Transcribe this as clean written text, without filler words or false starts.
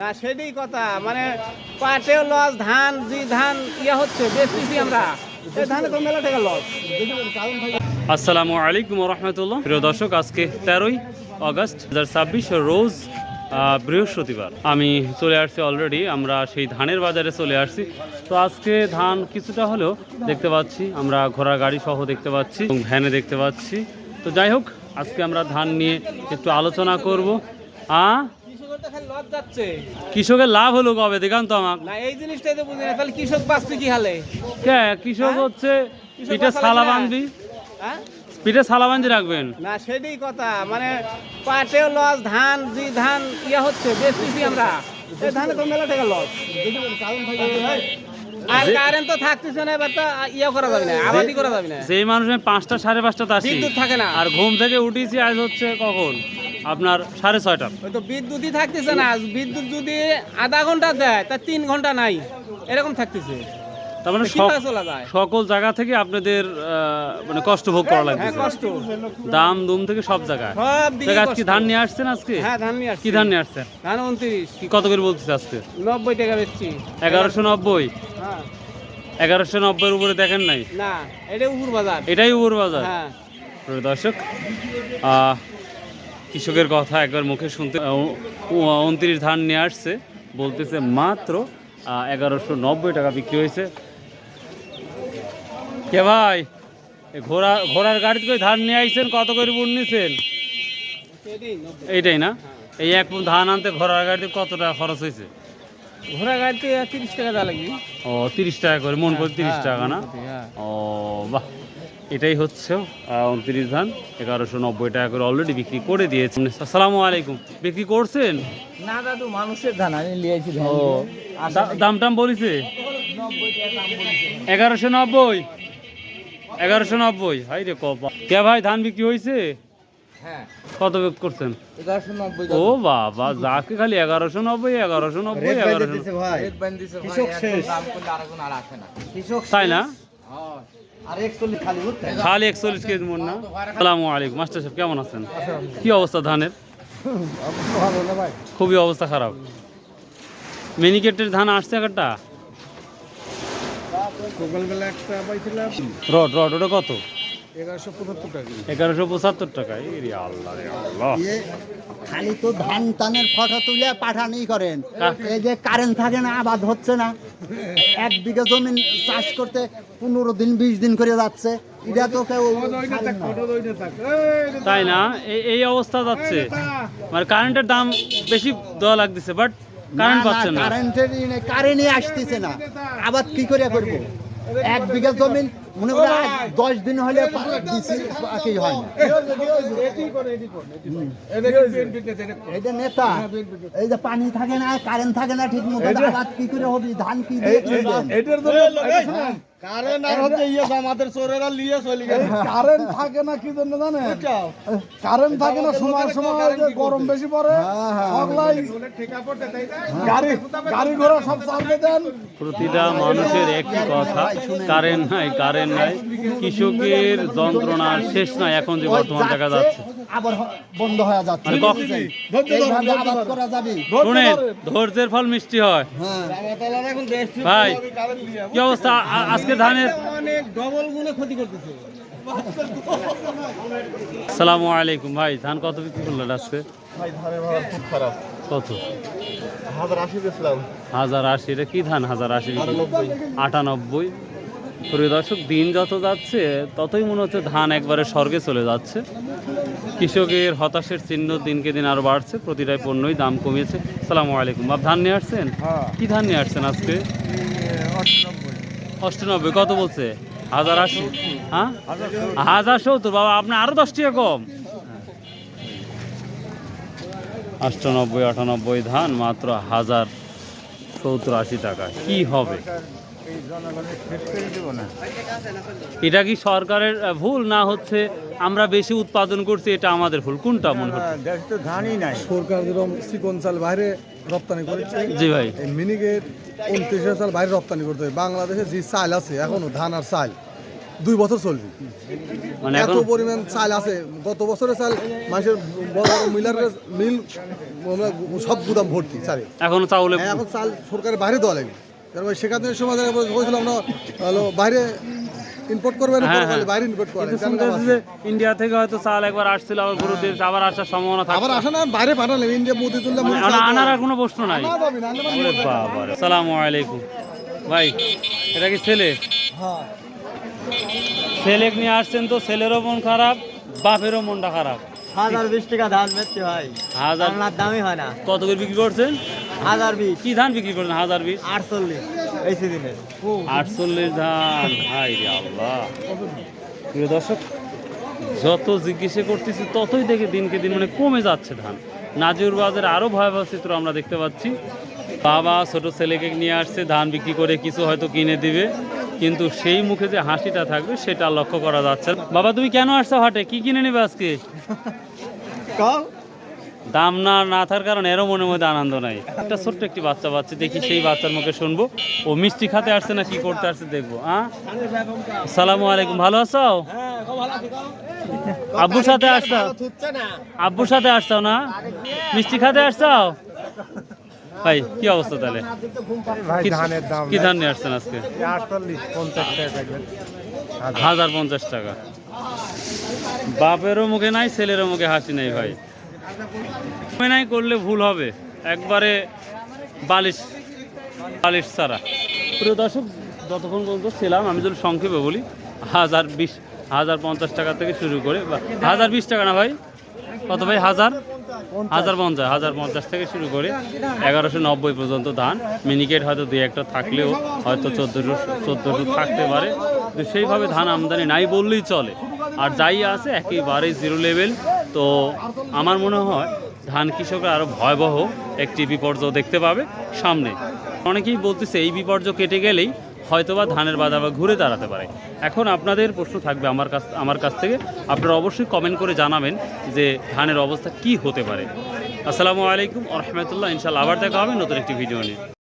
না সেটাই কথা, মানে পাটেও লস, ধান যে ধান হচ্ছে বেশি আমরা এই ধানে তো মেলা টাকা লস। আসসালামু আলাইকুম রহমতুল্লাহ। প্রিয় দর্শক, আজকে 13ই আগস্ট 2026 রোজ বৃহস্পতিবার। আমি চলে আসছি অলরেডি, আমরা সেই ধানের বাজারে চলে আসছি। তো আজকে ধান কিছুটা হলেও দেখতে পাচ্ছি, আমরা ঘোড়ার গাড়ি সহ দেখতে পাচ্ছি এবং ভ্যানে দেখতে পাচ্ছি। তো যাই হোক, আজকে আমরা ধান নিয়ে একটু আলোচনা করব। কৃষকের লাভ হলো কবে দেখান তো আমাকে। না এই জিনিসটাই তো বুঝি না, তাহলে কৃষক বাঁচবে কি হালে? কৃষক হচ্ছে পিঠে ছালা বাঁধবি, পিঠে ছালা বাঁধি রাখবেন। না সেটাই কথা, মানে পাটেও লস, ধান যে ধান হচ্ছে বেশি আমরা এই ধানে তো মেলা টাকা লস। আর কারেন্ট তো থাকতেছে না, এবার তো করা যাবে না, আবাদি করা যাবে না। সেই মানুষ 5টা 5:30 আসি, বিদ্যুৎ থাকে না। আর ঘুম থেকে উঠেছি আজ হচ্ছে কখন আপনার 6:30। ওই তো বিদ্যুৎই থাকতেছে না। বিদ্যুৎ যদি আধা ঘন্টা দেয় তা 3 ঘন্টা নাই, এরকম থাকতেছে। তার মানে সকল জায়গা থেকে আপনাদের মানে কষ্ট ভোগ করা লাগবে। কষ্ট, দাম দুম থেকে সব জায়গায়। সব দিকে আজকে ধান নিয়ে আসছেন আজকে? হ্যাঁ ধান নিয়ে আসছি। কি ধান নিয়ে আসছেন? ধান 29। কি কত করে বলতেছে আজকে? 90 টাকা বেচছি। 1190। হ্যাঁ 1190 এর উপরে দেখেন নাই? না, এটাই উপর বাজার। এটাই উপর বাজার। হ্যাঁ দর্শক, কৃষকের কথা একবার মুখে শুনতে 29 ধান নিয়ে আসছে, বলতেছে মাত্র 1190 টাকা বিক্রি হয়েছে। কে ভাই, ঘোড়ার গাড়িতে করে ধান নিয়ে আইছেন, কত করে বুন নিছেন? এইটাই না? এই এক ধান আনতে ঘোড়ার গাড়িতে কত টাকা খরচ হয়েছে? ঘোড়া গাড়িতে 30 টাকা দেওয়া লাগবে। ও 30 টাকা করে মন করে, 30 টাকা না? ও বাহ, এটাই হচ্ছে 29 ধান 1190 টাকা করে অলরেডি বিক্রি করে দিয়েছেন। আসসালামু আলাইকুম। বিক্রি করছেন? না দাদু, মানুষের ধান আমি লিয়েছি। ও দাম টাম বলিছে? 1190। 1190। হাই রে কপা। কে ভাই, ধান বিক্রি হয়েছে? হ্যাঁ। কত বিক্রি করছেন? 1190। ও বাবা, যাকে খালি 1190 কৃষক শেষ। তাই না? আর 41 খালি হচ্ছে। খালি 41 কেজি মন না? আসসালামু আলাইকুম মাস্টার সাহেব, কেমন আছেন? কি অবস্থা ধানের? ভালো না ভাই, খুবই অবস্থা খারাপ। মিনিকেটের ধান আসছে একটা? সকালবেলা একটা পাইছিলাম। রড ওটা কত? 1175 টাকা। 1175 টাকা। এই আল্লাহ রে আল্লাহ। খালি তো ধান টানের ফটো তুলে পাঠানি করেন, এই যে কারেন্ট থাকে না, আবাদ হচ্ছে না। 1 বিঘা জমি চাষ করতে 15 দিন 20 দিন করে যাচ্ছে। এটা তো কেউ তাই না? এই অবস্থা যাচ্ছে, মানে কারেন্টের দাম বেশি দেওয়া লাগতেছে, বাট কারেন্ট পাচ্ছেন না। কারেন্টই আসতেছে না, আবাদ কি করে করবো? 1 বিঘা জমি মনে করে 10 দিন হলে দিছি, বাকি হয় না। এটা নেতা, এই যে পানি থাকে না, কারেন্ট থাকে না ঠিক মতো, আবাদ কি করে হবে? ধান কি কারেন্ট আর হচ্ছে আমাদের চোরেরা লিয়ে চলে গেছে। কারেন্ট থাকে না কি জন্য জানেন? কারেন্ট থাকে না, সময় গরম বেশি পড়ে, গাড়ি ঘোড়া সব চালতে দেন। প্রতিটা মানুষের একই কথা, কারেন্ট নাই। কৃষকের যন্ত্রণা শেষ নয়। এখন যে বর্তমান দেখা যাচ্ছে আবার বন্ধ হয়ে যাচ্ছে, আবাদ করা যাবে। শুনেন, ধৈর্যের ফল মিষ্টি হয়। ভাই কি অবস্থা আজকে ধানের? অনেক ডবল গুণে ক্ষতি করতেছে। আসসালামু আলাইকুম ভাই, ধান কত বিক্রি করলেন আজকে? ভাই ধানের বাজার খুব খারাপ। কত? 1080 বেচলাম। 1080। এটা কি ধান 1080? 98। প্রিয় দর্শক, দিন যত যাচ্ছে ততই মনে হচ্ছে ধান একবারে স্বর্গে চলে যাচ্ছে। কৃষকের হতাশের চিহ্ন দিনকে দিন আরো বাড়ছে, প্রতিটাই পণ্যই দাম কমিয়েছে। আসসালামু আলাইকুম। বাপ, ধান নিয়ে আসছেন? কি ধান নিয়ে আসছেন আজকে? 98। কত বলছে? 1080। হ্যাঁ 1070। বাবা, আপনি আরো 10 টাকা কম। 98 98 ধান মাত্র 1070-80 টাকা। কি হবে? এটা কি সরকারের ভুল, না হচ্ছে আমরা বেশি উৎপাদন করছি এটা আমাদের ভুল? কোনটা মনে হচ্ছে? দেশ তো ধানই নাই। সরকার যেরকম চিকন চাল বাইরে রপ্তানি করেছে, জি ভাই, মিনিকেট 29 চাল বাইরে রপ্তানি করতে হবে। বাংলাদেশে যে চাল আছে এখনো ধান আর চাল 2 বছর চলবে, মানে এত পরিমাণ চাল আছে। গত বছরের চাল মানুষের বড় মিল সব গুদাম ভর্তি চালে। এখনো চাউলে হ্যাঁ, এখন চাল সরকারের বাইরে দেওয়া লাগবে, কারণ সেখানে সময় বলছিল আমরা হলো বাইরে ইম্পোর্ট করবে না, হ্যাঁ, হ্যাঁ। বাইরে ইম্পোর্ট করে। কিন্তু শুনতেছি যে ইন্ডিয়া থেকে হয়তো চাল একবার আসছিল, আবার গরু দিয়ে আবার আসার সম্ভাবনা থাকে। আবার আসে না, বাইরে পাঠালে ইন্ডিয়া মোদি তুললে আনার আর কোনো প্রশ্ন নাই। ওরে বাবা রে। আসসালামু আলাইকুম ভাই, এটা কি ছেলে? ছেলে নিয়ে আসছেন তো, ছেলেরও মন খারাপ, বাপেরও মনটা খারাপ। 1020 টাকা ধান বেচছে ভাই, হাজার আপনার দামই হয় না। কত করে বিক্রি করছেন? 1020, কি ধান বিক্রি করছেন? 1020, 48 এই সিজনে। 48 ধান। হাই রে আল্লাহ। প্রিয় দর্শক, যত জিজ্ঞাসা করতেছি ততই দেখে দিনকে দিন মানে কমে যাচ্ছে ধান। নাজির বাজারে আরও ভয়াবহ চিত্র আমরা দেখতে পাচ্ছি। বাবা ছোট ছেলেকে নিয়ে আসছে, ধান বিক্রি করে কিছু হয়তো কিনে দিবে, কিন্তু সেই মুখে যে হাসিটা থাকবে সেটা লক্ষ্য করা যাচ্ছে না। বাবা তুমি কেন আসছো হাটে, কি কিনে নেবে আজকে? দাম না থাকার কারণে এরও মনের মধ্যে আনন্দ নাই। একটা ছোট্ট একটি বাচ্চা পাচ্ছি, দেখি সেই বাচ্চার মুখে শুনবো ও মিষ্টি খাতে আসছে না কি করতে আসছে দেখবো। হ্যাঁ, আসসালামু আলাইকুম, ভালো আছো? আব্বুর সাথে আসছো? আব্বুর সাথে আসছো না, মিষ্টি খাতে আসছো? ভাই কি অবস্থা তাহলে? কি ধান নিয়ে আসছেন আজকে? 1050 টাকা। বাপেরও মুখে নাই, ছেলেরও মুখে হাসি নাই ভাই। নাই করলে ভুল হবে, একবারে বালিশ ছাড়া। প্রিয় দর্শক, যতক্ষণ পর্যন্ত ছিলাম আমি যদি সংক্ষেপে বলি, 1050 টাকা থেকে শুরু করে 1020 টাকা না ভাই, কত ভাই? 1050 থেকে শুরু করে 1190 পর্যন্ত ধান। মিনিকেট হয়তো দুই একটা থাকলেও হয়তো 1400 থাকতে পারে, তো সেইভাবে ধান আমদানি নাই বললেই চলে। আর যাই আছে একেবারেই জিরো লেভেল। তো আমার মনে হয় ধান কৃষকরা আরও ভয়াবহ একটি বিপর্যয় দেখতে পাবে সামনে। অনেকেই বলতেছে এই বিপর্যয় কেটে গেলেই হয়তোবা ধানের বাজার আবার ঘুরে দাঁড়াতে পারে। এখন আপনাদের প্রশ্ন থাকবে আমার কাছ থেকে, আপনারা অবশ্যই কমেন্ট করে জানাবেন যে ধানের অবস্থা কি হতে পারে। আসসালামু আলাইকুম ওয়া রাহমাতুল্লাহ। ইনশাআল্লাহ আবার দেখা হবে নতুন একটি ভিডিও নিয়ে।